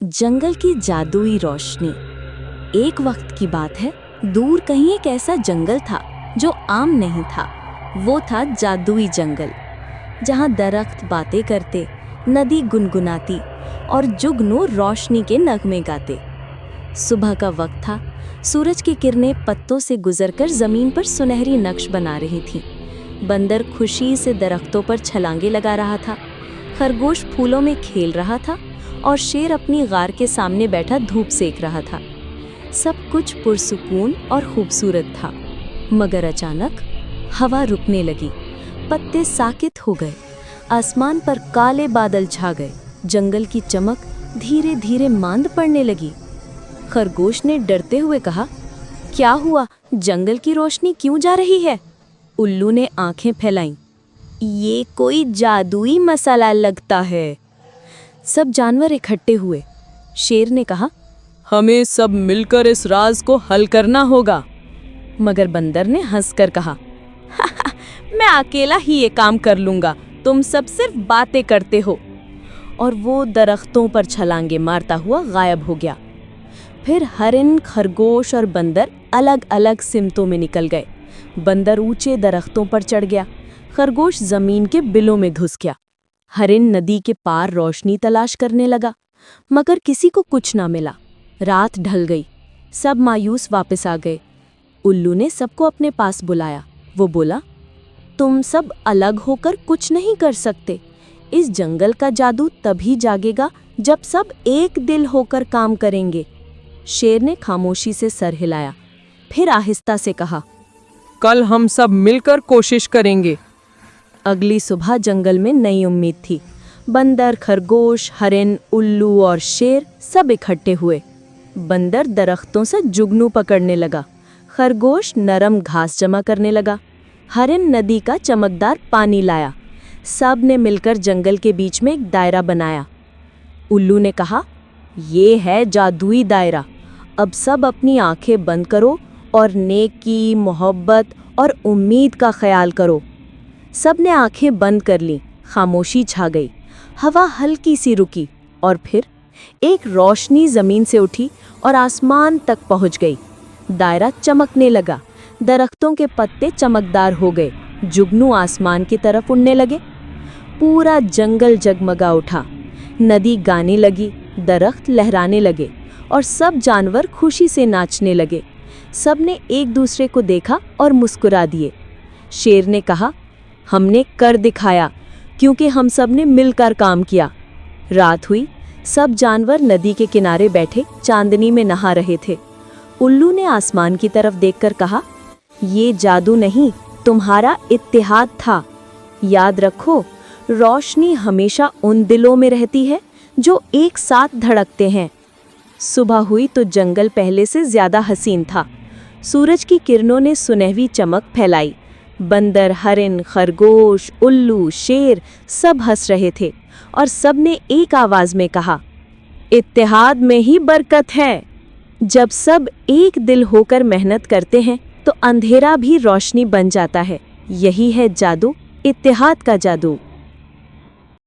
जंगल की जादुई रोशनी। एक वक्त की बात है, दूर कहीं एक ऐसा जंगल था जो आम नहीं था। वो था जादुई जंगल, जहाँ दरख्त बातें करते, नदी गुनगुनाती और जुगनू रोशनी के नगमे गाते। सुबह का वक्त था। सूरज की किरणें पत्तों से गुजरकर जमीन पर सुनहरी नक्श बना रही थीं। बंदर खुशी से दरख्तों पर छलांगे लगा रहा था, खरगोश फूलों में खेल रहा था और शेर अपनी गार के सामने बैठा धूप सेक रहा था। सब कुछ पुरसुकून और खूबसूरत था। मगर अचानक हवा रुकने लगी, पत्ते साकित हो गए, आसमान पर काले बादल छा गए, जंगल की चमक धीरे धीरे मांद पड़ने लगी। खरगोश ने डरते हुए कहा, क्या हुआ? जंगल की रोशनी क्यों जा रही है? उल्लू ने आंखें फैलाईं। ये कोई जादुई मसाला लगता है। सब जानवर इकट्ठे हुए। शेर ने कहा, हमें सब मिलकर इस राज को हल करना होगा। मगर बंदर ने हंसकर कहा, मैं अकेला ही ये काम कर लूंगा, तुम सब सिर्फ बातें करते हो। और वो दरख्तों पर छलांगे मारता हुआ गायब हो गया। फिर हरिन, खरगोश और बंदर अलग अलग सिमतों में निकल गए। बंदर ऊंचे दरख्तों पर चढ़ गया, खरगोश जमीन के बिलों में घुस गया। हरिन नदी के पार रोशनी तलाश करने लगा, मगर किसी को कुछ ना मिला। रात ढल गई, सब मायूस वापस आ गए। उल्लू ने सबको अपने पास बुलाया। वो बोला, तुम सब अलग होकर कुछ नहीं कर सकते। इस जंगल का जादू तभी जागेगा जब सब एक दिल होकर काम करेंगे। शेर ने खामोशी से सर हिलाया, फिर आहिस्ता से कहा, कल हम सब मिलकर कोशिश करेंगे। अगली सुबह जंगल में नई उम्मीद थी। बंदर, खरगोश, हरिन, उल्लू और शेर सब इकट्ठे हुए। बंदर दरख्तों से जुगनू पकड़ने लगा, खरगोश नरम घास जमा करने लगा, हरिन नदी का चमकदार पानी लाया। सब ने मिलकर जंगल के बीच में एक दायरा बनाया। उल्लू ने कहा, ये है जादुई दायरा। अब सब अपनी आंखें बंद करो और नेकी, मोहब्बत और उम्मीद का ख्याल करो। सब ने आंखें बंद कर लीं। खामोशी छा गई। हवा हल्की सी रुकी और फिर एक रोशनी जमीन से उठी और आसमान तक पहुंच गई। दायरा चमकने लगा, दरख्तों के पत्ते चमकदार हो गए, जुगनू आसमान की तरफ उड़ने लगे। पूरा जंगल जगमगा उठा, नदी गाने लगी, दरख्त लहराने लगे और सब जानवर खुशी से नाचने लगे। सब ने एक दूसरे को देखा और मुस्कुरा दिए। शेर ने कहा, हमने कर दिखाया, क्योंकि हम सब ने मिलकर काम किया। रात हुई, सब जानवर नदी के किनारे बैठे चांदनी में नहा रहे थे। उल्लू ने आसमान की तरफ देखकर कहा, ये जादू नहीं, तुम्हारा इत्तेहाद था। याद रखो, रोशनी हमेशा उन दिलों में रहती है जो एक साथ धड़कते हैं। सुबह हुई तो जंगल पहले से ज्यादा हसीन था। सूरज की किरणों ने सुनहरी चमक फैलाई। बंदर, हरिन, खरगोश, उल्लू, शेर सब हंस रहे थे और सब ने एक आवाज में कहा, इत्तेहाद में ही बरकत है। जब सब एक दिल होकर मेहनत करते हैं तो अंधेरा भी रोशनी बन जाता है। यही है जादू, इत्तेहाद का जादू।